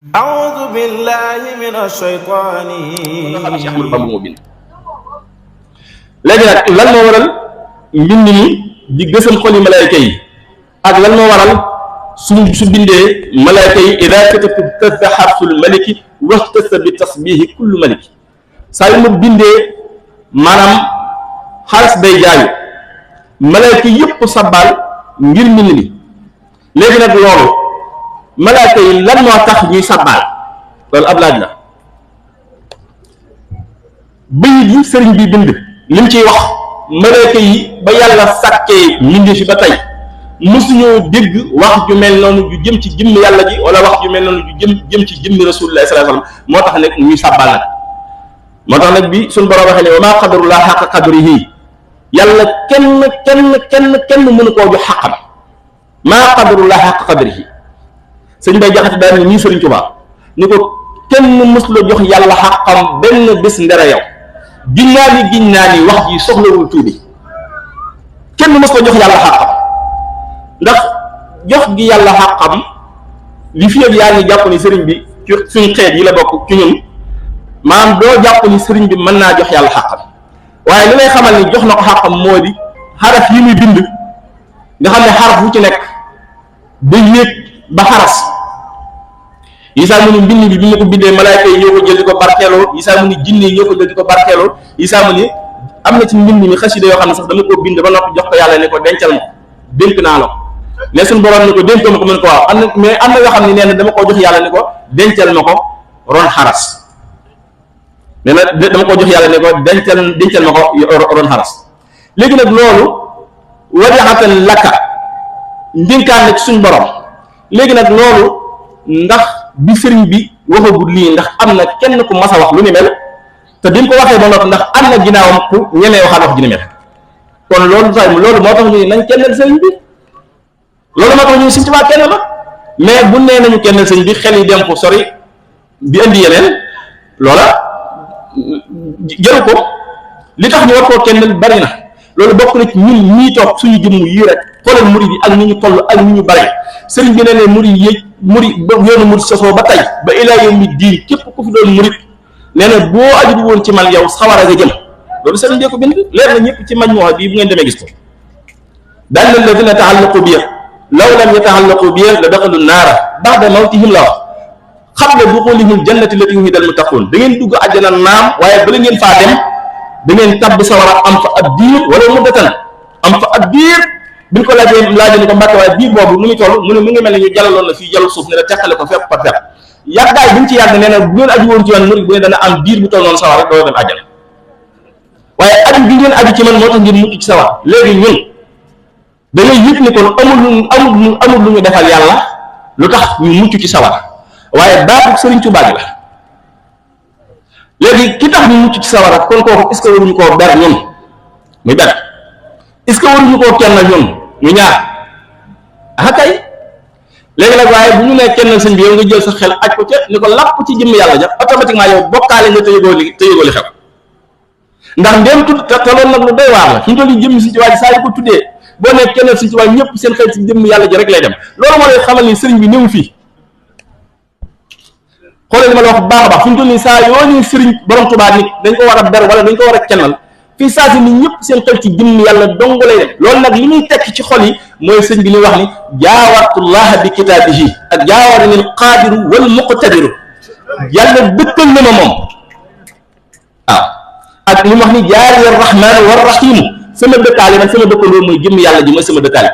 أعوذ بالله من الشيطان xam Cheikh Ahmadou Bamba moo bind léegi nag lan moo waral mbind mi di gësam xoli malayka yi ak lan moo waral su bindee malayka yi ida katabtu tasa xarsul maliki waxtasa bi tasbihi kullu maliki saa yu ma bindee maanaam xaalis day jaayu malayka yëpp sabbaal ngir mbind mi léegi nag loolu malaaka yi lan moo tax ñuy sabbaal loolu ab laaj la bayit yi sëriñ bi bind lim ciy wax malaaka yi ba yàlla sàkkee mbindi fi ba tey mësuñoo dégg wax ju mel noonu ju jëm ci jëmmi yàlla ji wala wax ju mel noonu ju jëm ci jëmmi rasulullah sallallahu alayhi wasallam moo tax nag ñuy sabbaal nag moo tax nag bi suñu borom waxee ne wa maa qadarullah xaqa qadrihi yàlla kenn mënu koo jox xaqam maa qadarullah xaqa qadrihi sëñ bay jaxati daal ni nii sëriñ Tuubaa ni ko kenn mës la jox yàlla xaqam benn bés ndera yow giñ naa ni wax ji soxlawul tuubi kenn mës la jox yàlla xaqam ndax jox gi yàlla xaqam li fi ak yaa ngi jàpp ni sëriñ bi ci suñ xeet yi la bokk ci ñun maanaam doo jàpp ni sëriñ bi mën naa jox yàlla xaqam waaye li lay xamal ni jox na ko xaqam moo di xaraf yi muy bind nga xam ne xaraf wu ci nekk day yéeg ba xaras Isaa mu ni mbind bi ma ko bindee malaayka yi ñoo ko jël di ko barkeeloo Isaa mu ni jinne yi ñoo ko jël di ko barkeeloo Isaa mu ni am na ci mbind mi xasida yoo xam ne sax dama koo bind ba noppi jox ko yàlla ne ko dencal ma ko dénk naa la ko ne suñu borom ni ko dénkoo ma ko mën ko waaw am na mais am na yoo xam ne nee na dama koo jox yàlla ni ko dencal ma ko ron xaras nee na dama koo jox yàlla ne ko dencal ma ko ron xaras léegi nag loolu wajaxatan lakka ndénkaan na ci suñ borom léegi nag loolu ndax bi sëriñ bi waxagul lii ndax am na kenn ku mas a wax lu ni mel te bi mu ko waxee ba noppi ndax am na ginnaawam ku ñemee waxaat wax ji ni mel kon loolu sax loolu moo tax ñu ne nañ kennal sëriñ bi loolu moo tax ñu ne Sëriñ Tuubaa kenn la mais bu nee nañu kennal sëriñ bi xel yi dem fu sori bi indi yeneen loola jëru ko li tax ñu war koo kennal bari na loolu bokk na ci ñun ñii toog suñu jëmm yii rek xoolal murid yi ak ni ñu toll ak ni ñu bari sëriñ bi nee ne murid yi ba yoonu murid sosoo ba tey ba ilaa yawmi diin képp ku fi doon murid nee na boo aju woon ci man yow sawara nga jëm loolu sëriñ bi ko bind leer na ñëpp ci majmuwa bii bu ngeen demee gis ko daan na alladina taxallaqu bi law lam yataxallaqu bi la daxalu naara ba'da mawtihim la wax qabla duxulihim jannati lati yuhida al muttaqun da ngeen dugg àjjana naam waaye bala ngeen faa dem da ngeen tabb sawara am fa ab diir wala muddatan am fa ab diir bi ñu ko laajee ni ko Mbàkke waaye biir boobu mu ngi toll mu ne mu ngi mel ne ñu jàllaloon na fii jàll suuf ne la teqale ko fépp par fépp yàggaay bi ñu ci yàgg nee na bu ngeen aju woon ci man murid bu ne dana am biir bu toll noonu sawar rek doo dem àjjana waaye aju gi ngeen aju ci man moo tax ngeen mucc ci sawar léegi ñun dañuy yëg ni kon amul lu ñu defal yàlla lu tax ñu mucc ci sawar waaye baatu Sëriñ Tuubaa gi la léegi ki tax ñu mucc ci sawar ak kon kooku est ce que waruñu koo ber ñun muy ber est ce que waruñu koo kenn ñun ñu ñaar ah kay léegi nag waaye bu ñu nee kennal sëñ bi yow nga jël sa xel aj ko ca ni ko lapp ci jëmm yàlla ja automatiquement yow bokkaale nga te yëgoo li xew ndax ndéem tudd te loolu nag lu doy waar la fi ñu toll jëmm si ci waa ji saa yu ko tuddee boo nee kennal sëñ ci waa ñëpp seen xel ci jëmm yàlla ja rek lay dem loolu moo lay xamal ni sëriñ bi néew fii xoolee li ma la wax baax a baax fi ñu toll nii saa yoo ni sëriñ borom Tuubaa nit dañ ko war a ber wala dañ ko war a kennal fii saa si nit ñëpp seen xel ci jëmm yàlla dong lay dem loolu nag li muy tekk ci xol yi mooy sëñ bi li wax ni jaawartullaha bi kitaabihi ak jaawarani alqaadiru wal muqtadiru yàlla dëkkal na ma moom waaw ak li mu wax ni jaari arrahman war rahimu sama dëkkaale man sama dëkkandoo mooy jëmm yàlla ji mooy sama dëkkaale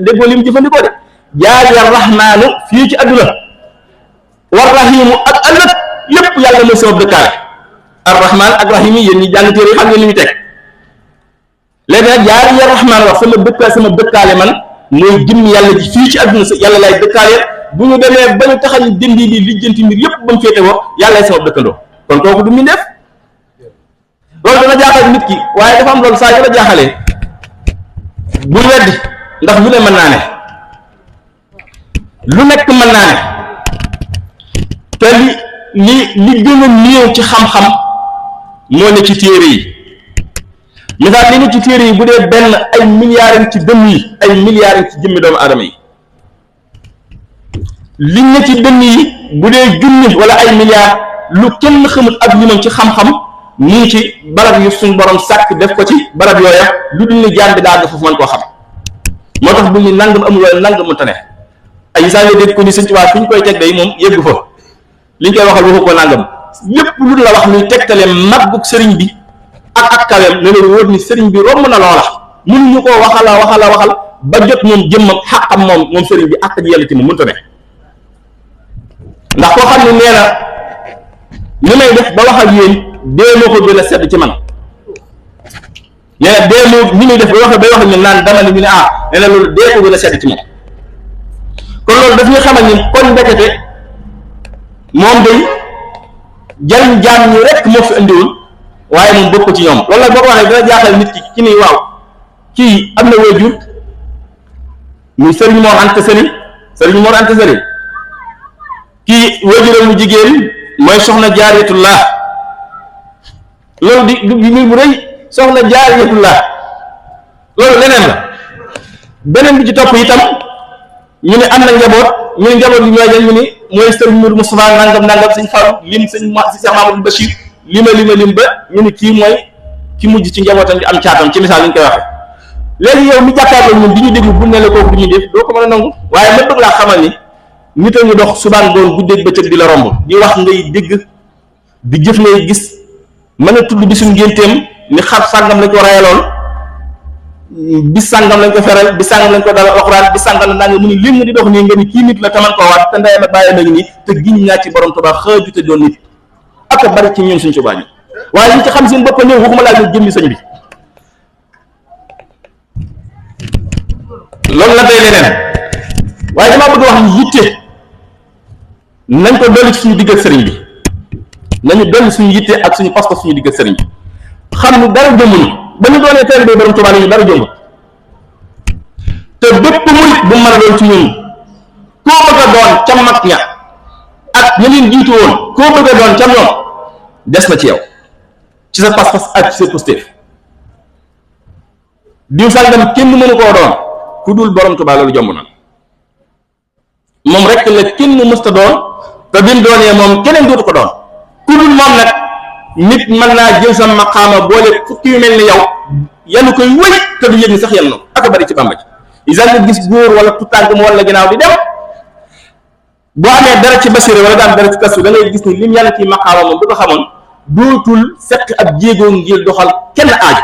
déggoo li mu jëfandikoo de jaari arrahmanu fii ci adduna war rahimu ak ëllëg lépp yàlla mooy sama dëkkaale arrahman ak rahim yi yéen ñi jàng téere xam ngeen li ñu teg léegi nag jaari arrahman wax sama dëkkaale man mooy jëmm yàlla ji fii ci àdduna sa yàlla lay dëkkaale bu ñu demee ba ñu taxañ dindi li lijjanti mbir yépp ba mu féete woo yàlla sama dëkkandoo kon kooku du mu def loolu dana jaaxal nit ki waaye dafa am loolu saa yu la jaaxalee bu weddi ndax lu ne mën naa ne lu nekk mën naa ne te li gën a néew ci xam-xam moo ne ci téere yi misaal li ne ci téere yi bu dee benn ay milliards ci dënn yi ay milliards ci jëmmi doomu aadama yi liñ ne ci dënn yi bu dee junni wala ay milliards lu kenn xamul ab limam ci xam-xam nii ci barab yu suñ borom sàkk def ko ci barab yooya lu dul ni jaam bi daa nga foofu mën koo xam moo tax bu ñu nangam amul wala nangam mënta ne ay saa yoo dégg ko ni sëñ Tuubaa fi ñu koy teg day moom yëggu fa li ñu koy waxal waxu ko nangam lépp lu la wax luy tegtale maggug sëriñ bi ak kaweem ne leen wóor ni sëriñ bi romb na loola mënuñu koo waxal ba jot moom jëmmam xaqam moom sëriñ bi ak ji yàlla ci moom mënta ne ndax koo xam ne nee na li may def ba wax ak yéen dee moo ko gën a sedd ci man nee na dee moo ni muy def ba wax ak ñun naan dama ni ñu ne nee na loolu dee ko gën a sedd ci man kon loolu daf ñu xamal ni kon ndekete moom day jariñ jaam ñi rek moo fi indiwul waaye moom bokk ci ñoom loolu la boo ko waxee dina jaaxal nit ki ci ni waaw kii am na waajur muy Sëriñ Mor Anta Sali kii waajuram mu jigéen mooy soxna Jaariyatullah loolu di mbir bu rëy soxna Jaariyatullah loolu leneen la beneen bi ci topp itam ñu ne am na njaboot ñu ne njaboot li ñooy ñu ni mooy sëriñ Mourou Moustapha nangam sëñ Fall lim sëñ si Cheikh Mamadou Bachir lim ba ñu ni kii mooy ki mujj ci njabootam di am caatam ci misaal li ñu koy waxee léegi yow mi jàkkaarloo ñun di ñu déglu bu ne la kooku du ñu def doo ko mën a nangu waaye ma bëgg laa xamal ni nit a ngi dox subaan ngoon guddeeg bëccëg di la romb di wax ngay dégg di jëf ngay gis mën a tudd bisum ngénteem ni xar sàngam lañ ko rayaloon bis sàngam lañ ko feral bis sàngam lañ ko dal alxuraan bis sàngam la naa nga mu ni lim nga di dox nii nga ni kii nit la taman koo waat te ndeyam ak bàyyam a ngi nii te giñ naa ci borom Tuubaa xëju te doon nit ak a bari ci ñun suñ Tuubaa ñi waaye ñi ci xam seen bopp ñëw waxuma laa ñu jëmmi sëñ bi loolu la day leneen waaye damaa bëgg wax ni yitte nañ ko dolli suñu digg ak sëriñ bi nañu dolli suñu yitte ak suñu pas-pas suñu digg ak sëriñ bi xam ni dara jëmmuñu ba ñu doonee taalibe borom Tuubaa ñu dara jëmb te bépp murit bu mën a doon ci ñun koo bëgg a doon ca mag ña ak ñu leen jiitu woon koo bëgg a doon ca ñoom des na ci yow ci sa pas-pas ak ci sa postéef diw sàngam kenn mënu koo doon ku dul borom Tuubaa loolu jomb na moom rek la kenn mësta doon te bi mu doonee moom keneen dootu ko doon ku dul moom nag nit mën naa jël sa maqaama boole fukki yu mel ni yow yanu koy wëy te du yëg ni sax yan na ak a bari ci Bàmba ji isa nga gis góor wala tutànk mu wala ginnaaw di dem boo amee dara ci basira wala daan dara ci kasu da ngay gis ni lim yàlla ci maqaama moom du ko xamoon dootul fekk ab jéegoo ngir doxal kenn aaju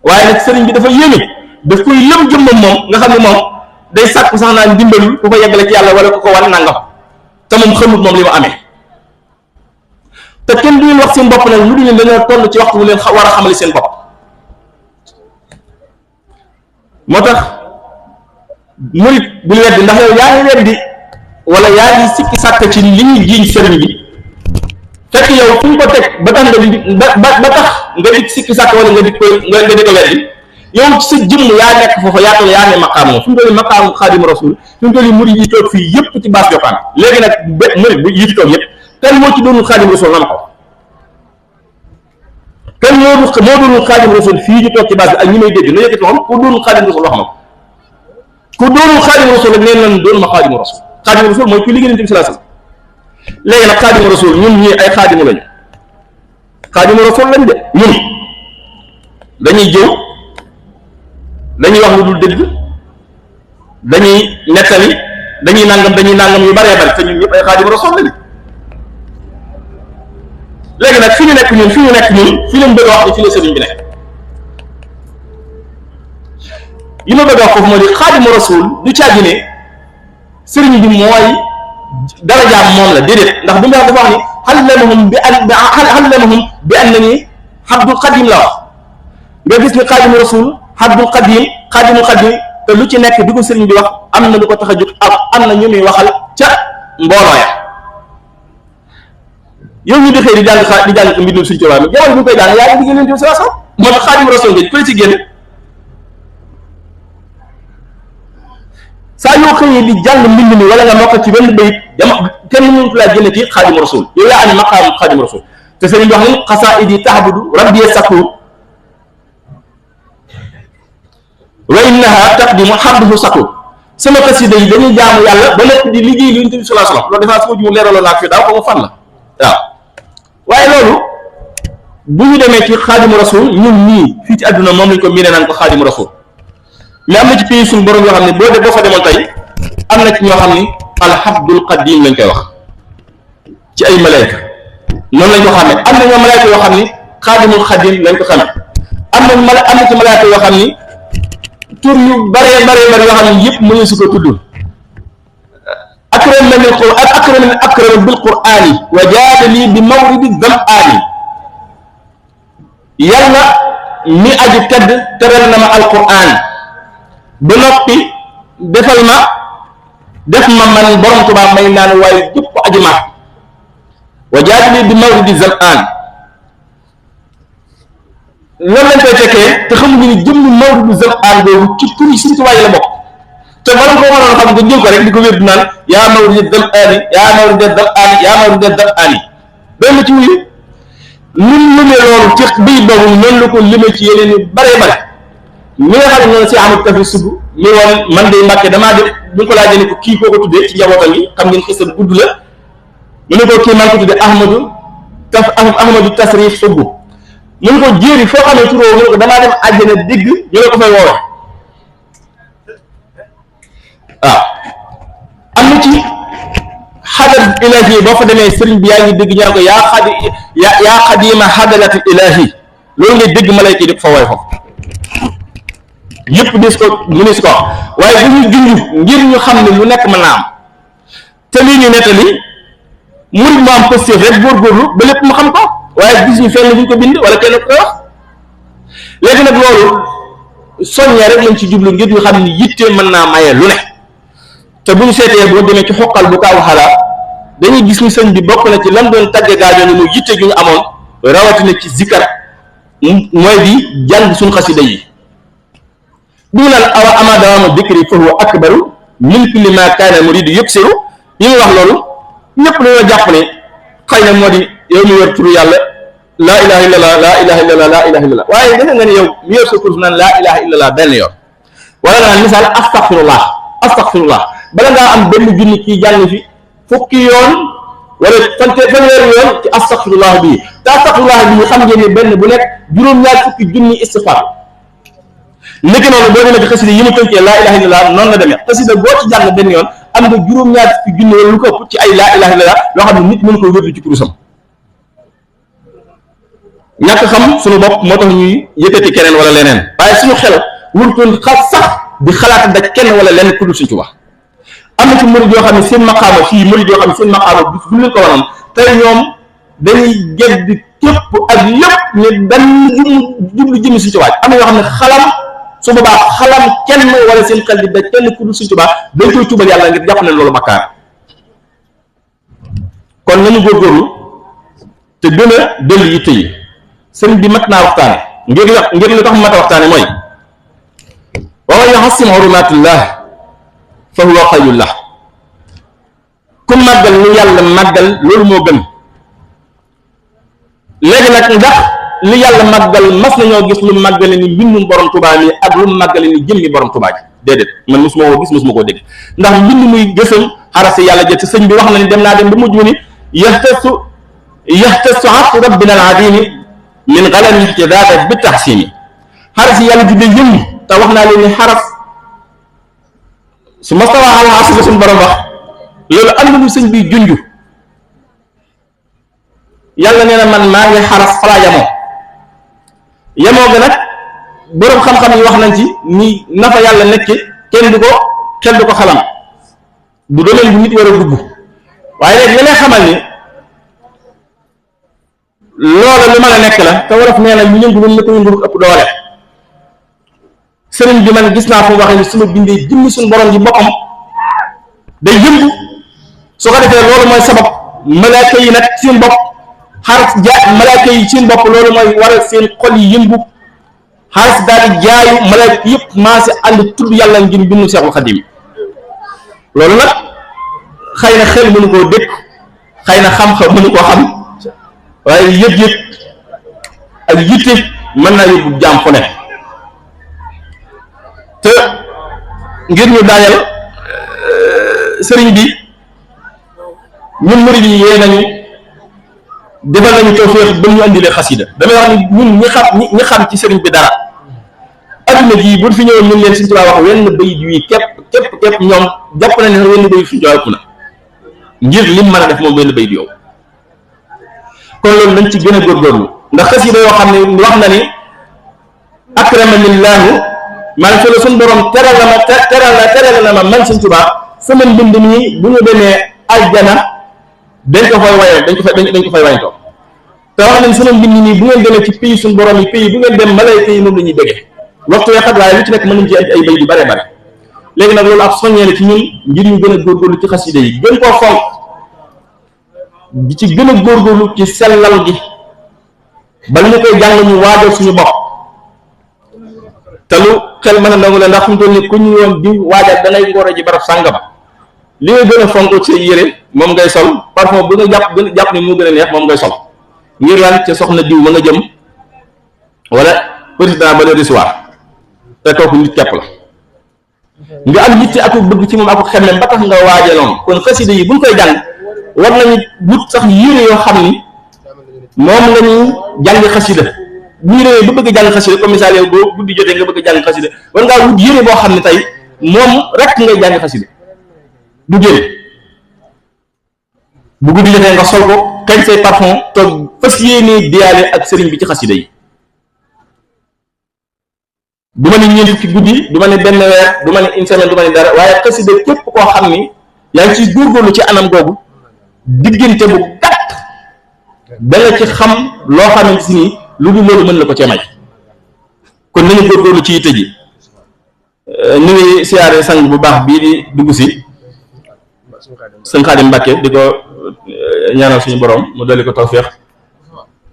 waaye nag sëriñ bi dafa yéeme daf koy lëm jëmmam moom nga xam ne moom day sàkku sax naa ndimbalul ku ko yeggale ci yàlla wala ku ko wan nangam te moom xamut moom li mu amee te kenn du leen wax seen bopp nag lu dul leen dañoo toll ci waxtu wu leen war a xamali seen bopp moo tax murit bul weddi ndax yow yaa ngi weddi wala yaa ngi sikki sàkk ci li ñuy jiiñ sëriñ bi fekk yow fu ñu ko teg ba tax nga di ba tax nga di sikki sàkk wala nga di ko weddi yow ci sa jëmm yaa nekk foofa yaa toll yaa ne maqaam moom fi mu toll maqaam Xaadimu Rasuul fi mu toll murit yi toog fii yëpp ci baas Jokalante léegi nag murit bu yi fi toog yëpp kan moo ci doonul Xaadimu Rasuul na ma ko kan moo doonul Xaadimu Rasuul fii ñu toog ci baas bi ak ñi may dégg na yëkkati loxoom ku doonul Xaadimu Rasuul wax ma ko ku doonul Xaadimu Rasuul ak neen lan doonu ma Xaadimu Rasuul Xaadimu Rasuul mooy kuy liggéey Yonent bi sallallahu alayhi wasallam léegi nag Xaadimu Rasuul ñun ñii ay xaadimu lañu Xaadimu Rasuul lañ de ñun dañuy jëw dañuy wax lu dul dëgg dañuy nettali dañuy nangam yu bëree bëri te ñun ñëpp ay Xaadimu Rasuul lañu léegi nag fi ñu nekk ñun fi lañ bëgg a wax ni fi la sëriñ bi nekk li ma bëgg a wax foofu moo di Xaadimu Rasuul du caagi ne sëriñ bi mooy darajaam moom la déedéet ndax bi mu dafa wax ni xallamahum bi annani Abdul Xadim la wax nga gis ni Xaadimu Rasuul Abdul Xadim Xaadimul Xadim te lu ci nekk di ko sëriñ bi wax am na lu ko tax a jóg ak am na ñu muy waxal ca mbooloo ya yow ñu di xëy di jàng mbindum Sëriñ Tuubaa mi jamono bi ñu koy jàng yaa ngi digg leen sa sax moo tax Xaadimu Rasuul nga ku ci génn saa yoo xëyee di jàng mbind mi wala nga mokk ci benn bayit dama kenn mënut laa génne ci Xaadimu Rasuul yow yaa am maqaam Xaadimu Rasuul te sëriñ bi wax ni xasaa'idi tahbudu rabbiya sakuur wa innaha taqdimu xabduhu sakuur sama xasida yi dañuy jaamu yàlla ba nekk di liggéey lu Yonent bi sallallahu alayhi wasallam loolu dafa sama ju mu leeraloon naa fi daaw ko ma fan la waaw waaye loolu bu ñu demee ci xaadimu rasul ñun ñii fii ci àdduna moom lañ ko miinee naan ko xaadimu rasul mais am na ci pays suñu borom yoo xam ne boo fa demoon tey am na ci ñoo xam ni alhabdul qadim lañ koy wax ci ay malayka noonu lañ ko xamee am na ñoo malayka yoo xam ni xaadimul xadim lañ ko xamee am na ci malayka yoo xam ni tur yu bare yoo xam ne yëpp mënuñ si ko tudd akram min al akram bil qur'ani wa jaadali bi mawridi zam'ani yàlla mi aji tedd teral na ma alquran ba noppi def ma man borom Tuubaa may naan waaye jëpp aji ma wa jaadali bi mawridi zam'an loolu lañ koy tekkee te xamuñu ni jëmm mawridu zam'an boobu ci tur yi Sëriñ Tuubaa yi la bokk te bala nga ko mënoon xam nga jël ko rek di ko wér di naan yaa mawridi zam'ani yaa mawridi zam'ani yaa mawridi zam'ani doy na ci wuyu lim limee loolu ci biir boobu noonu la ko limee ci yeneen yu bare ñi nga xam ne ñoo si amul tafi subb mi woon man de Mbàkke damaa def bu ñu ko laajee ni ko kii koo ko tuddee ci njabootam yi xam ngeen xisa gudd la mu ne ko kii man ko tuddee Ahmadu Tasrif subb mu ne ko jéeri foo xamee turoo mu ne ko damaa dem àjjana dégg ñu ne ko fay woowe waaw am na ci xadal ilahi boo fa demee sëriñ bi yaa ngi dégg ñu ne ko yaa xadima xadalatul ilahi loolu ngay dégg malayka yi di ko fa woowe foofu yëpp dis ko mënu si ko waaye bu ñu junj ngir ñu xam ne lu nekk mën naa am te lii ñu nettali murid mu am positif rek góorgóorlu ba lépp mu xam ko waaye gis ñu fenn bu ñu ko bind wala kenn ko wax léegi nag loolu soññee rek lañ ci jublu ngir ñu xam ni yitte mën naa maye lu ne te bu ñu seetee boo demee ci xoqal bu kaaw xalaat dañuy gis ni sëñ bi bokk na ci lan doon tagge gaañoo ni mu yitte gi ñu amoon rawatina ci zikar mooy di jàng suñu xasida yi dunal awa ama dawama dikri fa huwa akbaru min kulli ma kaana muridu yuksiru yi mu wax loolu ñëpp dañoo jàpp ne xëy na moo di yow mi yor turu yàlla laa ilaha illallah laa ilaha illallah laa ilaha illallah waaye defe nga ne yow mi yor sa kurus naan laa ilaha illallah benn yoon wala nga naan misaal astaghfirullah bala ngaa am benn junni kii jàng fi fukki yoon wala fanweeri yoon ci astaghfirullah bii te astaghfirullah bii xam ngeen ne benn bu nekk juróom-ñaar fukki junni istighfar léegi noonu boo demee ci xasida yi mu tënkee laa ilaha illallah noonu la demee xasida boo ci jàng benn yoon am nga juróom-ñaar fukki junni wala lu ko ëpp ci ay laa ilaha illallah loo xam ne nit mënu ko wérdu ci kurusam ñàkk xam suñu bopp moo tax ñuy yëkkati keneen wala leneen waaye suñu xel wurutoon sax di xalaat daj kenn wala lenn ku dul Sëriñ Tuubaa am na ci murid yoo xam ne seen maqaama fii murid yoo xam ne seen maqaama bu leen ko wanoon tey ñoom dañuy gedd képp ak lépp ne dan jublu jëmi Sëriñ Tuubaa am na yoo xam ne xalam su boobaa xalam kenn wala seen xel di daj kenn ku dul Sëriñ Tuubaa dañ koy tuubal yàlla ngir jàpp ne loolu bakkaar kon nañu góorgóorlu te gën a dolli yitte yi sëriñ bi mat naa waxtaane ngir lu tax mu mat a waxtaane mooy wa man yu'azzim hurumatillah fa huwa xayrun lahu ku màggal lu yàlla màggal loolu moo gën léegi nag ndax li yàlla màggal mas nañoo gis lu màggale ni mbindum borom Tuubaa mi ak lu màggale ni jëmmi borom Tuubaa ji déedéet man mosuma koo gis mosuma koo dégg ndax mbind muy gësam xarasi yàlla jël ci sëñ bi wax na ni dem naa dem ba mujj ni yaxtasu ak rabbina al-azimi min galami ihtidaada bi taxsimi xarasi yàlla ji day yëngu te wax naa leen ni xaras su mastawa ala arsi la suñu borom wax loolu am na lu sëñ bi junj yàlla nee na man maa ngi xaras falaa yemoo ga nag boroom xam-xam yi wax nañ ci ni na fa yàlla nekk kenn du ko xel du ko xalam du domaine bu nit war a dugg waaye léegi li lay xamal ni loola lu mën a nekk la te waraf nee na ñu yëngu lu ko yëngu ëpp doole sëriñ bi man gis naa fu waxee ni su ma bindee jëmmi suñu borom ji boppam day yëngu su ko defee loolu mooy sabab malaaka yi nag seen bopp xaalis malaaka yi seen bopp loolu mooy waral seen xol yi yëngu xaalis daal di jaayu malaaka yëpp maa si ànd tudd yàlla ngir bindu Seexul Xadiim loolu nag xëy na xel mënu koo dégg xëy na xam-xam mënu koo xam waaye yëg-yëg ak yitte mën naa yóbbu jaam fu ne te ngir ñu daajal sëriñ bi ñun murid yi yee nañu defal nañu tawfeex ba ñu andilee xasida damay wax ni ñun ñi xam ci sëriñ bi dara adduna jii bu fi ñëwoon ñun leen Sëriñ Tuubaa wax wenn bayit wi képp ñoom jàpp nañ ne wenn bayit suñu ëpp na ngir lim mën a def moom wenn bayit yow kon loolu nañ ci gën a góorgóorlu ndax xasida yoo xam ne wax na ni akramanillaahu maanaam solo suñu borom teral na ma man Sëriñ Tuubaa sama mbind mi bu ñu demee aljana dañ ko fay wayal dañ ko fay wayantoo te wax nañ sama mbind mi bu ngeen demee ci pays suñu borom yi pays bu ngeen dem malayka yi moom la ñuy bëggee waxtu wee xat waaye lu ci nekk mën nañ ci ay bay yu bare bare léegi nag loolu ab soññee la ci ñun ngir ñu gën a góorgóorlu ci xasida yi gën koo fonk di ci gën a góorgóorlu ci sellal gi bala ñu koy jàng ñu waajal suñu bopp te lu xel mën a nangu la ndax fu mu toll ni ku ñu woon di waajal da ngay ngoro ji barab sàng ba li nga gën a fonk ci yére moom ngay sol parfum bu nga jàpp ni moo gën a neex moom ngay sol ngir lan ca soxna diw ma nga jëm wala président ba le recevoir te kooku nit képp la nga am yitte ak bëgg ci moom ak xemmem ba tax nga waajaloon kon xasida yi buñ koy jàng war nañu wut sax yére yoo xam ni moom la ñuy jàng xasida bu ñu réwee ba bëgg jàng xasida comme misaal yow boo guddi jotee nga bëgg jàng xasida war ngaa wut yére boo xam ne tey moom rek ngay jàng xasida du génn bu guddi jotee nga sol ko kañ say parfum toog fas yéenee diyaale ak sëriñ bi ci xasida yi du ma ne ñeent fukki guddi du ma ne benn weer du ma ne une semaine du ma ne dara waaye xasida képp koo xam ni yaa ngi ciy góorgóorlu ci anam googu diggante bu gàtt da nga ci xam loo xamante si ni lu dul loolu mën la ko cee may kon nañu góorgóorlu ci yitte ji ñu ngi siyaare sang bu baax bii di dugg si sëñ Xaadim Mbàkke di ko ñaanal suñu borom mu dolli ko tawféex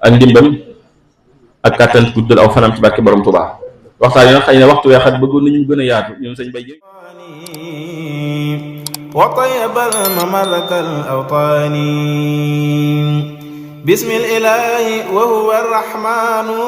ak ndimbam ak kàttan guddal aw fanam ci barke borom Tuubaa waxtaan yi nag xëy na waxtu wee xat bëggoon nañu gën a yaatu ñoom sëñ Bay jëg wa tayyibal mamlakal awtaani bismil ilaahi wa huwa arrahmaanu